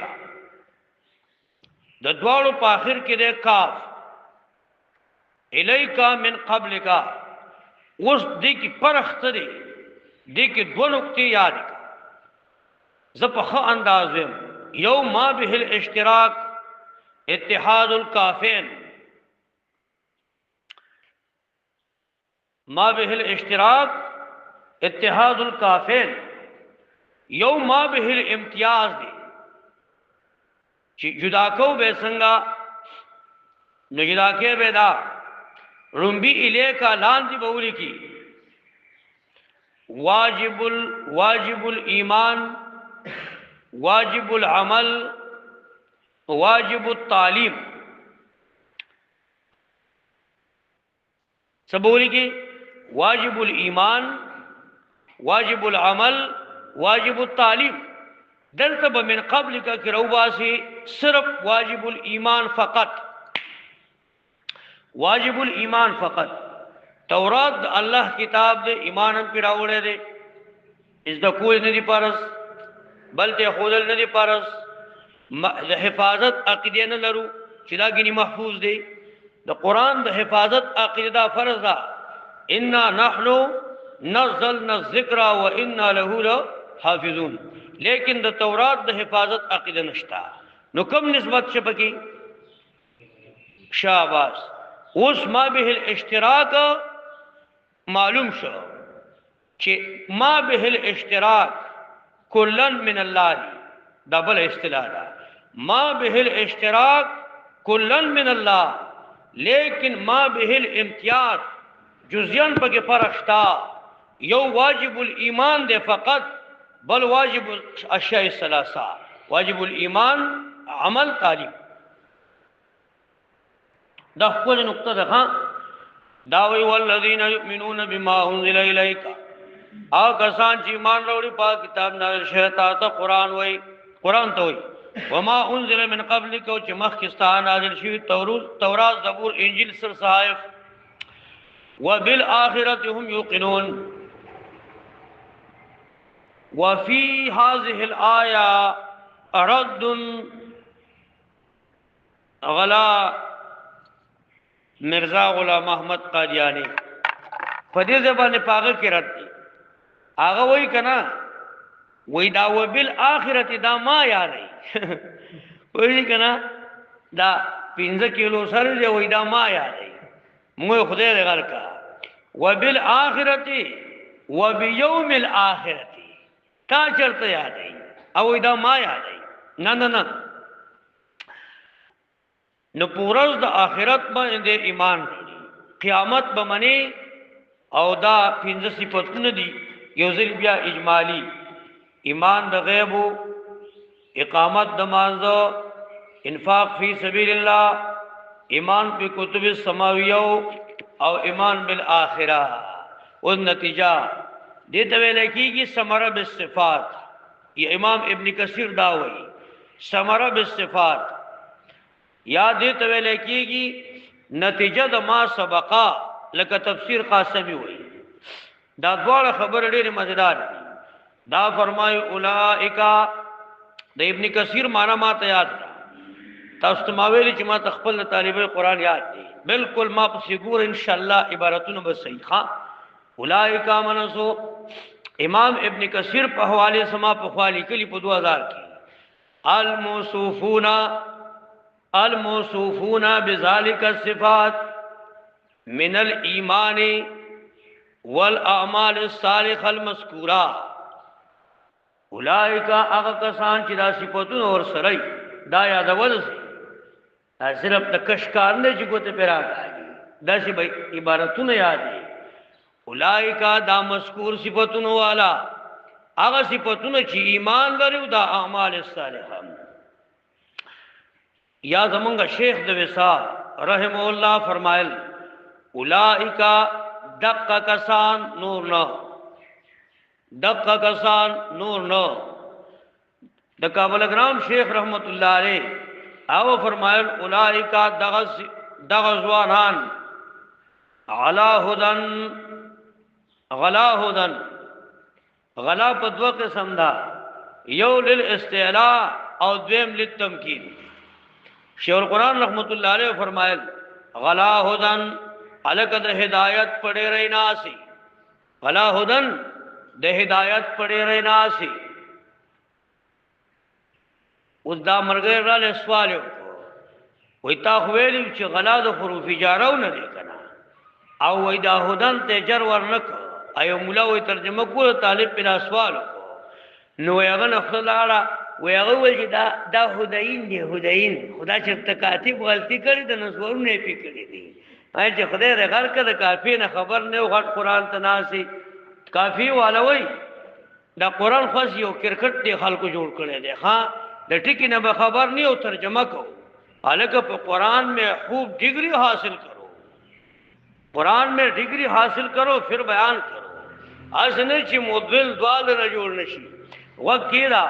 د دواړو په اخر کې د کاف الیکا من قبلک. اوس دې کې پرخت دی دې کې دوه نقطې یاد ز په ښه انداز یو ما به الاشتراک اتحاد الکافین ما به الاشتراک اتحاد الکافین یو ما به الامتیاز دی چې جدا کو به څنګه نو جدا کې به دا رمبی الیکا لاندې بولی کی واجب الایمان واجب العمل واجب التعلیم سبولی کی واجب الایمان واجب العمل واجب التعلیم. دلته به من قبل کا کروباسی صرف واجب الایمان فقط واجب الایمان فقط. تورات الله کتاب دے ایمان هم پیراوڑے دے از د کوی نه دی پارس بلته خودل نه دی پارس حفاظت عقیده نه لرو چې دا غنی محفوظ دی. د قران د حفاظت عقیده دا فرض ده انا نحنو نزلنا الذکر وانا له لحافظون. لیکن د تورات د حفاظت عقیده نشتا نو کم نسبت شپکی شاباس. اوس ما به الاشتراک معلوم شو چې ما به الاشتراک کلن من الله دبل اصطلاح ده ما به الاشتراک کلن من الله. لیکن ما به الامتیاز جزیان پکې فرق شتا. یو واجب الایمان ده فقط بل واجب الاشیاء الثلاثه واجب الایمان عمل تعلیم. دا خپل نقطه ده داوی والذین یؤمنون بما انزل الیک کسان چې ایمان راوړي پاک کتاب نازل شوی تا ته قران وای قران ته وای وما انزل من قبلک او چې مخکې نازل شوی تورات زبور انجیل سر صحائف وبالآخرة هم يوقنون. وفي هذه الآية رد غلا مرزا غلام احمد قادیانی په دې زبانه پاغه کې رات دي هغه وای کنا وای دا وبالآخرت دا ما یاري وای کنا دا 15 کیلو سره دی وای دا ما یاري موږ خدای دې غر کا وبالآخرت وبيوم الاخرت تا چرته یادای او دا ما یادای نه نه نه نو پورز د آخرت باندې ایمان قیامت به منی او دا 15 صفاتونه دي یو ځل بیا اجمالی ایمان د غیب اقامت د مانزه انفاق فی سبیل الله ایمان په کتب السماویہ او ایمان بالآخرہ او نتیجہ دې ته ویل کېږي ثمره بالصفات یہ امام ابن کثیر دا وایي ثمره بالصفات یا دې ته ویل کېږي نتیجه د ما سبقا لکه تفسیر قاسمی وایي دا دواړه خبر ډېر مزیدار دي دا فرمای اولائک د ابن کثیر معنا ما ته یاد تاسو ته ما ویلي چې ما تخپل طالبې قران یاد دي بالکل ما په سګور ان شاء الله عبارتونه به صحیح ښا اولائک منسو امام ابن کثیر په حواله سما په خوالی کلی په 2000 کې الموصوفون بذلك الصفات من الايمان والاعمال الصالحه المذکوره اولائک هغه کسان چې دا صفاتونه ور سره دا یادول سي صرف د کشکار نه چې ګوته پیرا دا شی به عبارتونه یاد دي اولائک دا مذکور صفاتونه والا هغه صفاتونه چې ایمان لري دا اعمال الصالحه یا زمونږ شیخ د وصال رحم الله فرمایل اولائک دق کسان نور نه دق کسان نور نه د کابل اگرام شیخ رحمت الله علیه او فرمایل اولائک دغزوانان علا هدن غلا هدن غلا په دوه قسم ده یو للاستعلاء او دویم للتمکین شیخ القرآن رحمت الله علیه فرمایل غلا هدن الک د هدایت پڑے رہنا سی غلا هدن د هدایت پڑے رہنا سی اوس دا مرګ را له سوال وي تا خویل چې غلا د حروف جارو نه لیکنا او وای دا هدن ته جر ورنک ایو مولا وی ترجمه کو طالب په سوال نو یغه نفل اړه ویغه ول چې دا هداین دی هداین خدا چې کاتب غلطی کړی د نسورونه پی کړی دی چې خدای رغړ کړه کافی نه خبر نه غټ قران تناسي کافی والوي دا قران خاص یو کرکټ دی خلکو جوړ کړي دی ها د ټکی نه به خبر نه او ترجمه کو الګ په قران میں خوب ڈگری حاصل کرو قران میں ڈگری حاصل کرو پھر بیان کرو اسنه چې مدل دوال نه جوړ نشي وکیلا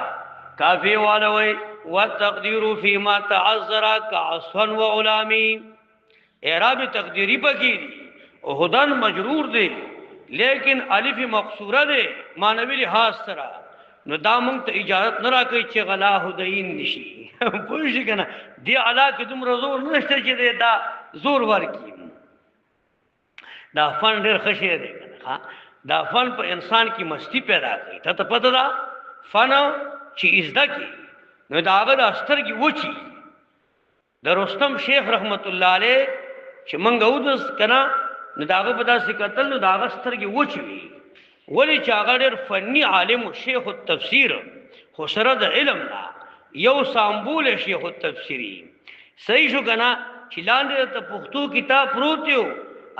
کافی والوي وتقدير فيما تعذر كعصفا وعلامي اعراب تقدیری پکې او هدن مجرور دی لیکن الف مقصوره دی مانوی لحاظ سره نو دا مونږ ته اجازه نه راکوي چې غلا هدین نشي پوه شئ کنه دی علاقه دومره زور نشته چې دا زور ورکی دا فن ډېر خشه دی کنه دا فن په انسان کې مستی پیدا کوي ته پته دا فن چې ازدا کی نو دا هغه د استر کې وچی د رستم شیخ رحمت الله علیه چې منګه ودس کنه نو داغه په داسې قتل نو داغه سترګې وچوي ولی چې هغه ډېر فني عالم شیخ التفسیر خو سره د علم لا یو سامبول شیخ التفسیری صحیح شو کنه چې لاندې ته پښتو کتاب پروت یو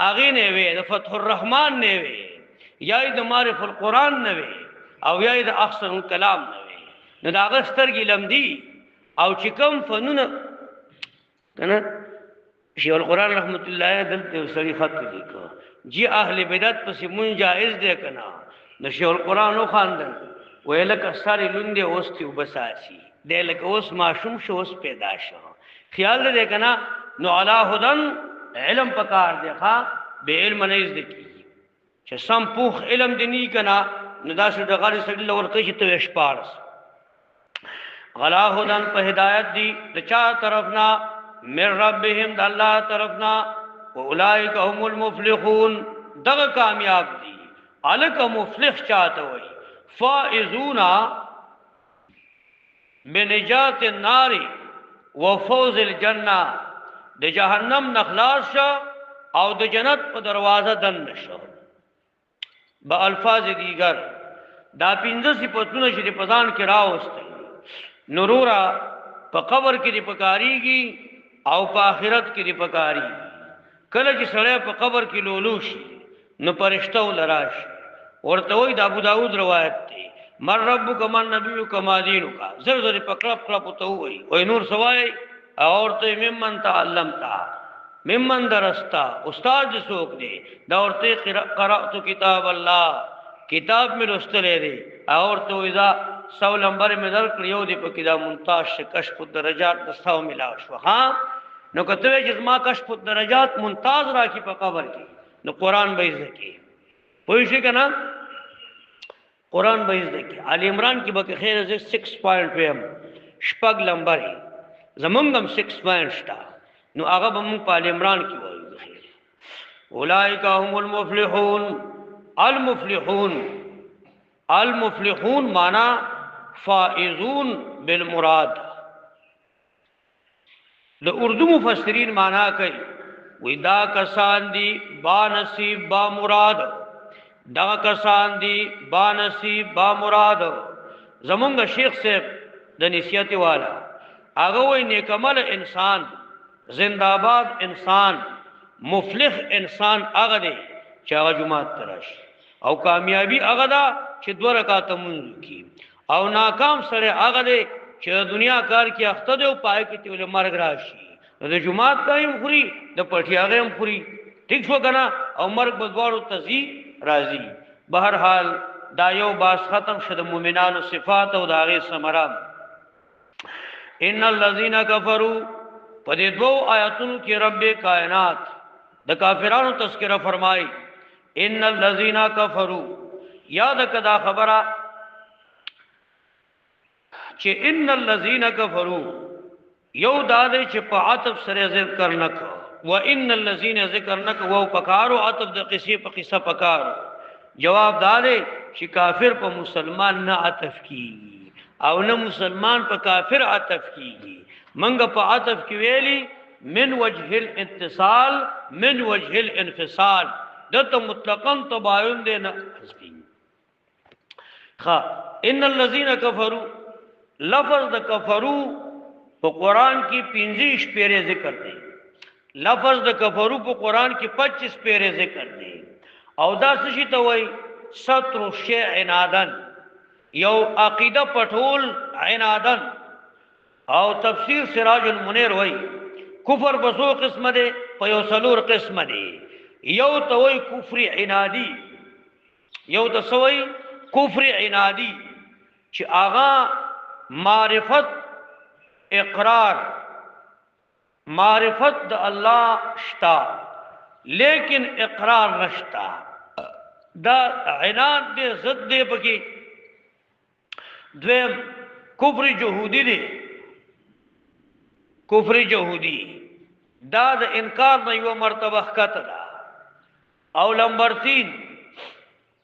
اغه نه وي د فتح الرحمن نه وي یا د معرف القرآن نه وي او یا د احسن الکلام نه وي نو داغه سترګې لمدي او چې کوم فنونه کنه شیخ القرآن رحمت الله دلته سړي خط لیکو جی اهل بدعت پس مون جائز دی کنا نو شیخ القرآن او خواندن ویلک ساری لوندې اوستي وبساسي دلک اوس معشوم شو اوس پیدا شو خیال دې کنا نو علا هدن علم پکار دی ښا به علم نه زده کی چې سم پوخ علم دی نه کنا نو دا شو د غالي سړي لور کې چې تو شپارس غلا هدن په هدایت دی د چا طرف نه من ربهم د الله طرفنا اولئک هم المفلحون دغه کامیاب دي الک مفلح چاته وي فائزون بنجات النار وفوز الجنه د جهنم نخلاص شو او د جنت په دروازه دن نشو با الفاظ دیگر دا پنځه صفاتونه چې په ځان کې راوستل نورورا په قبر کې دی پکاريږي او په آخرت کې دی پکاري کله چې سړی په قبر کې لولو شي نو فرشتہ ولراش ورته وای د ابو داود روایت دی مر ربک من نبیک ما دینک زر زر پکړپ کړپ ته وای نور سوای اور ته ممن تعلمتا ممن درستا استاد څوک دی دا ورته قرات کتاب الله کتاب مې لوستلې دی اور ته اذا 100 نمبر مې در کړیو دی په کدا ممتاز کشف الدرجات دستاو ملاو شو ها نو کته چې ما کشف الدرجات ممتاز راکی په قبر کې نو قران به ذکی پوه شئ کنه قران به ذکی ال عمران کې به خیر 6.5 شپږ نمبر زمونږم 6 پوینټ شتا نو هغه به مونږ په ال عمران کې وایو خیر اولئک هم المفلحون المفلحون معنا فائزون بالمراد د اردو مفسرین معنا کوي وی دا کسان دی با نصیب با مراد دا کسان دی با نصیب با مراد زمونږ شیخ صاحب د نصیحت والا هغه وی نیکمل انسان زنده‌باد انسان مفلح انسان هغه دی چې هغه جمعه تراشي او کامیابی هغه دا چې 2 رکعات مونږ کی او ناکام سره هغه دی چې دنیا کار کې اخته دی او پای کې تل مرګ راشي د جمعه قائم خوري د پټیاغه هم خوري ٹھیک شو کنه او مرګ بدوارو تزي راضي بهر حال دا یو باس ختم شد مومنانو صفات او داغه ثمره ان الذين كفروا په دې دوه آیاتونو کې رب کائنات د کافرانو تذکرہ فرمایي ان الذين كفروا یاد کدا خبره چې ان الذين كفروا یو داده چې په عطف سره ذکر نکو و ان الذين ذکر نکو او پکارو عطف د قصې په قصه پکارو جواب داده چې کافر په مسلمان نه عطف کیږي او نه مسلمان په کافر عطف کیږي منګه په عطف کې ویلي من وجه الاتصال من وجه الانفصال دته مطلقاً تباين دي نه حذفي ان الذين كفروا لفظ د کفرو په قران کې 25 پیره ذکر دي لفظ د کفرو په قران کې 25 پیره ذکر دي او دا څه شي ته وای ستر شی عنادن یو عقیده پټول عنادن او تفسیر سراج المنیر وای کفر بسو قسم ده په یو سلور قسم ده یو ته وای کفر عنادی یو ته سوی کفر عنادی چې آغا معرفت اقرار معرفت د الله شتا لیکن اقرار نشتا دا عناد دې ضد دې پکې دویم کفر جهودی دی کفر جهودی دا د انکار نه یو مرتبه ښکته ده او نمبر 3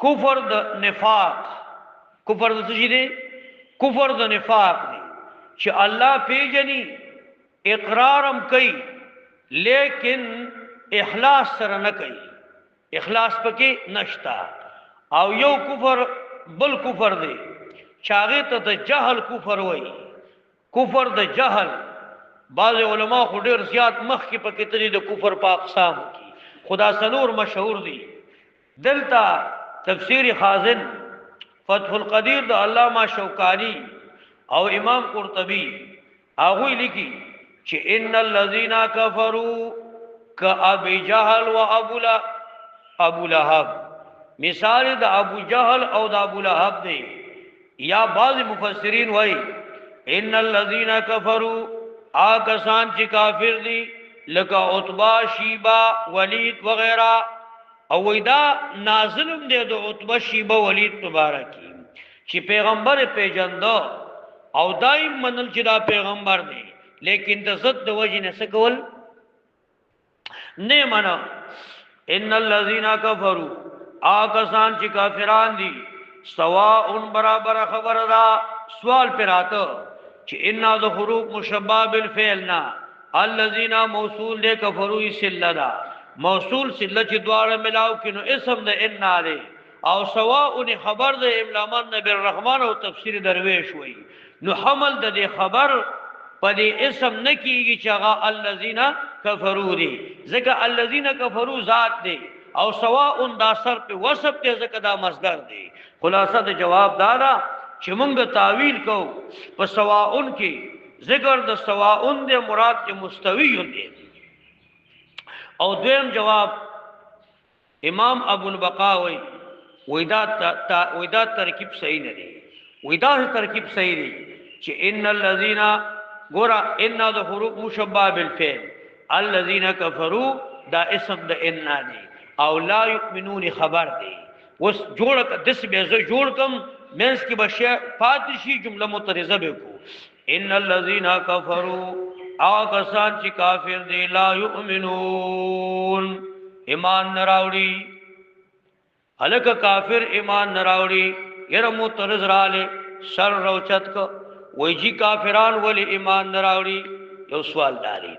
کفر د نفاق کفر د څه دی کفر د نفاق دی چې الله پیجنی اقرارم کوي لیکن اخلاص سره نه کوي اخلاص پکې نشتا او یو کفر بل کفر دی چاغه ته د جهل کفر وای کفر د جهل بعض علما خو ډیر زیات مخ کې پکې ترې د کفر په اقسام کې خدا سنور مشهور دی دلتا تفسیر خازن فتح القدیر د علامہ شوکانی او امام قرطبی هغه لیکي چې ان الذين كفروا كابي جهل وابو لهب مثال د ابو جهل او د ابو لهب دی یا بعض مفسرین وای ان الذين كفروا آکسان چې کافر دي لکه عتبہ شیبہ ولید وغیرہ او وېدا نازلم دی د عتبہ شیبہ ولید مبارکی چې پیغمبر پیجندو او دایم منل چې دا پیغمبر دی لیکن د ضد وجه نه سکول نه معنا ان الذين كفروا آکسان چې کافران دي سواء برابر خبر دا سوال پراته چې ان د حروف مشبہ بالفعل نا الذين موصول دے کفروا سلدا موصول سله چې دواړه ملاو کینو اسم د ان علی او سواء خبر د املامان نبی الرحمن او تفسیر درویش وای نو حمل د خبر په دې اسم نکیږي چې هغه الذين كفروا دي ځکه الذين كفروا ذات دي او سواء دا سر په وصف ته ځکه دا مصدر دي خلاصه د جواب دادا چې موږ تعویل کو په سواء کې ذکر د سواء د مراد کې مستوی دي او دویم جواب امام ابو البقاوی وېدا ترکیب صحیح نه دی وېدا ترکیب صحیح دی چې ان الذين ګورا ان د حروف مشبہ بالفعل الذين كفروا دا اسم د ان دی او لا يؤمنون خبر دی وس جوړ دس به زه جوړ کم مینس کې بشیا فاتشی جمله مترزه به کو ان الذين كفروا آکسان چې کافر دی لا یؤمنون ایمان نراوړي الک کافر ایمان نراوړي ير مترز راله سر روچت کو وای جی کافران ولی ایمان نراوړي یو سوال داري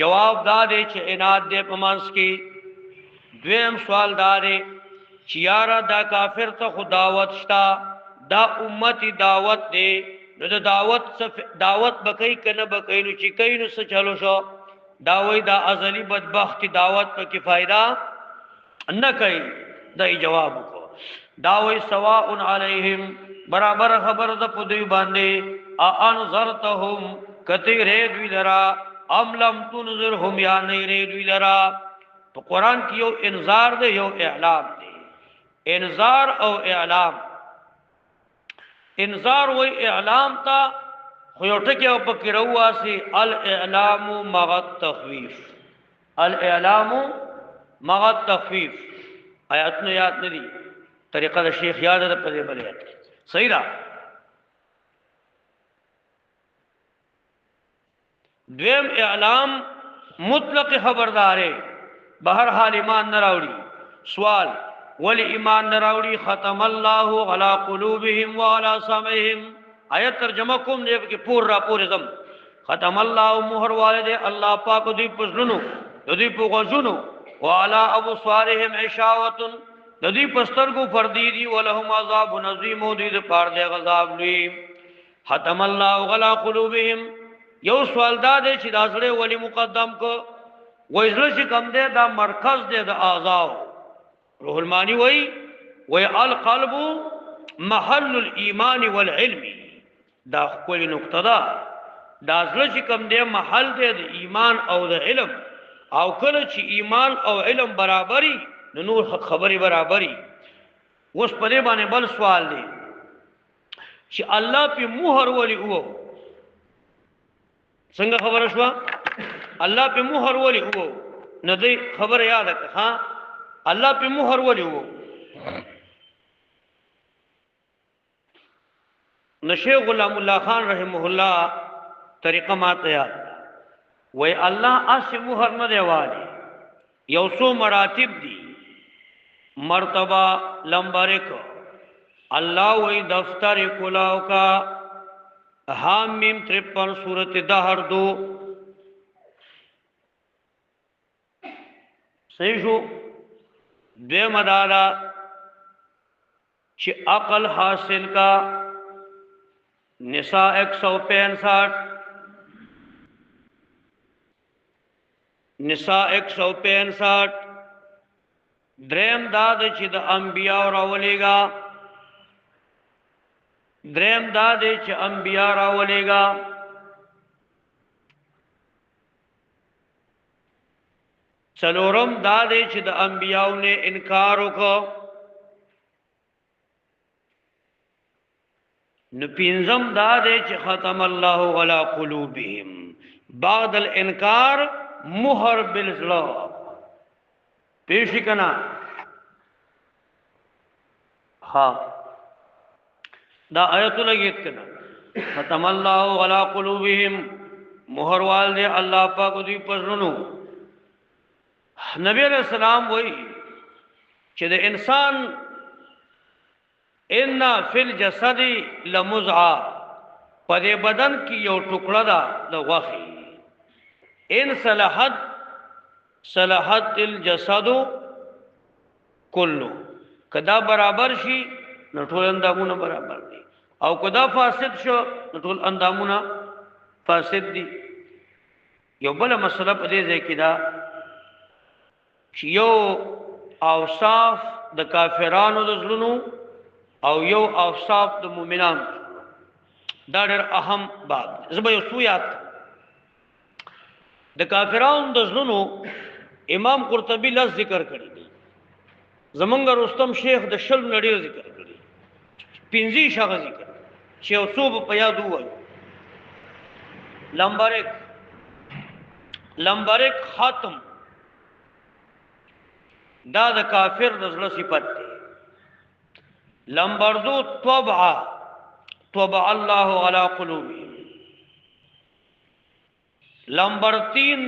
جواب دا دی چې اناد دې پمانس کې دویم سوال داري چې یارا دا کافر ته خداوت شتا دا امتی دعوت دی نو دا دعوت بکئی کنه بکئی نو چې کین نو څه چلو شو دا وای دا ازلی بدبخت دعوت په کې فائدہ نه کوي دا جواب کو دا وای سواء علیہم برابر خبر د پدوی باندې انذرتهم کتی رید وی لرا ام لم تنذرهم یا نه رید وی لرا په قران کې یو انذار دی یو اعلام دی انذار او اعلام انذار و اعلام تا خیوټه کې په کې رواسي الاعلام مع التخويف الاعلام مع التخويف آیات نو یاد ندي طریقه د شیخ یاد ده په دې بلې صحیح را دویم اعلام مطلق خبردارې بهر حال ایمان نه راوړي سوال ولی ایمان نراوڑی ختم اللہ علی قلوبهم وعلی سمعهم آیت ترجمہ کوم دې کې پورا زم ختم الله مہر والد الله پاک دې پسلونو دې په غوښونو وعلى ابصارهم عشاوه دې پسترګو فردی دي ولهم عذاب عظیم دې پار دې غضب لوی ختم الله علی قلوبهم یو سوال دا دې چې داسړه ولی مقدم کو وایزله چې کم دې دا مرکز دې د اعضاء روح المانی وی القلب محل الایمان والعلم دا کوئی نقطه دا زړه چې کوم دی محل دی د ایمان او د علم او کله چې ایمان او علم برابرۍ نو نور خبري برابرۍ اوس په دې باندې بل سوال دی چې الله په مہر ولي وو څنګه خبره شو الله په مہر ولي وو نه دی خبره یاد کړه ها الله په مہر ولي وو نشه غلام الله خان رحمه الله طریقه ماته یاد وای الله اس مہر نه دیواله یو سو مراتب دي مرتبه لمبر کو الله وای دفتر کلاو کا حامیم 53 سورۃ دہر 2 صحیح شو دے مدادا چې عقل حاصل کا نساء 165 نساء 165 دریم داد چې د انبیاء راولېګا دریم داد چې انبیاء راولېګا څلورم داد چې د انبیاء نے انکار وکړ نو پینځم داد چې ختم الله علی قلوبهم بعد الانکار مہر بالظلم پیش کنا ہاں دا آیت لگیت کنا ختم اللہ علی قلوبهم مہر وال دے اللہ پاک دوی پزړونو. نبی علیہ السلام وای چې د انسان ان فی الجسد لمزعا، په دې بدن کې یو ټوکړه ده د غوښې، ان صلحت الجسد کلو، کدا برابر شي نو ټول اندامونه برابر دي، او کدا فاسد شو نو ټول اندامونه فاسد دي. یو بل مسله په دې ځای کې دا چې یو اوصاف د کافرانو د زړونو او یو اوصاف د مؤمنانو دا ډېر اهم باب دی. زه به یو څو یاد د کافرانو د زړونو امام قرطبي لږ ذکر کړی دی، زمونږ رستم شیخ د شل نړۍ ذکر کړی، 15 شغه ذکر چې یو څو په یاد وایو. نمبر 1 ختم دا د کافر د زړه صفت دی. نمبر 2 طبع الله على قلوبهم. نمبر 3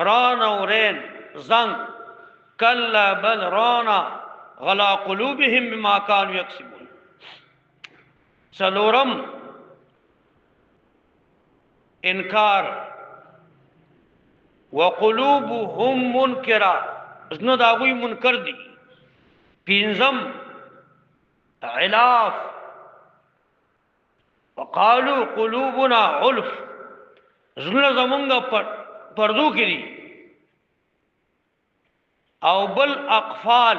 ران او رین زنگ کلا بل رانا غلا قلوبهم بما كانوا يكسبون. سلورم انکار وقلوبهم منکرا، زنه دا غوی منکر دي. پینزم علاف وقالوا قلوبنا علف، زنه زمونږ پردو کې دي. او بل اقفال،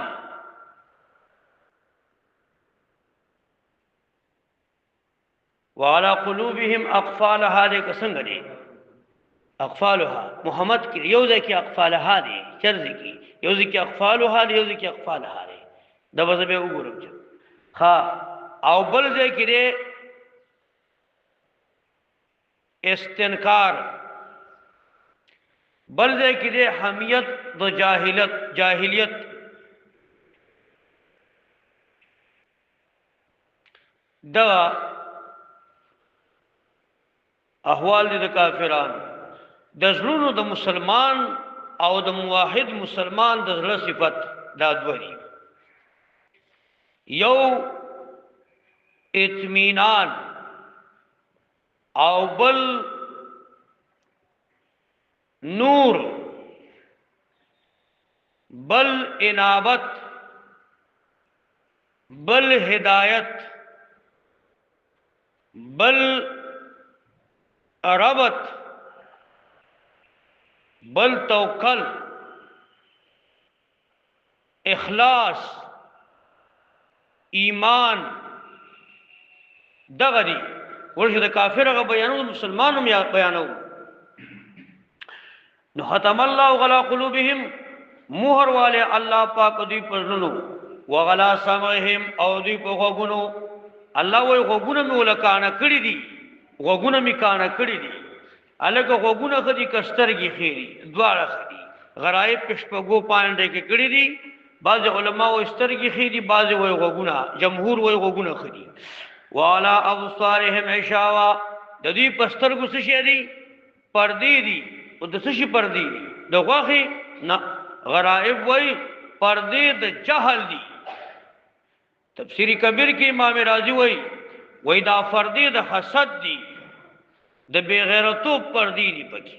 وعلى قلوبهم اقفالها دې څنګه دي؟ اقفالها محمد کې یو ځکه اقفالها دي، چرځ کې یو ځکه اقفالها دي، یو ځکه اقفالها دي. دا به به وګورم ها. او بل ځکه دې استنکار، بل ځکه دې حمیت د جاهلیت. دا احوال دي د کافرانو. د زړونو د مسلمان او د موحد مسلمان د زړه صفت دا دوی، یو اطمینان او بل نور، بل انابت، بل ہدایت، بل ربط، بل توکل، اخلاص، ایمان. دغه دي ورشه د کافر غ بیانو مسلمانو یا بیانو. نو ختم الله على قلوبهم، مہر والے الله پاک دوی پرنو، وغلا سمعهم او دوی په غوګونو. الله وای غوګونه مې ولکانه کړی دي، غوګونه مې کانه کړی دي. الګ غوګونه خدي کسترګي خيري دواړه خدي غرایب پشپغو پاندې کې کړی دي. بعض علما او استرګي خيري، بعض وای غوګونه، جمهور وای غوګونه خدي. والا ابصارهم عشاوا، د دې پسترګو څه شي دي؟ پردي دي. او د څه شي پردي دي؟ د غوخي نه. غرائب وای پردي د جهل دي. تفسیری کبیر کې امام رازی وای دا فردي د حسد دي، د بے غیرتو پردي دي پکې.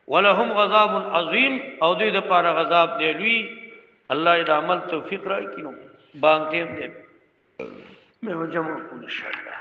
ولهم غضب عظیم، او دوی د پاره غضب دی لوی. الله دې عمل توفیق راکړي. نو باندې دې مې وجمع ان شاء الله.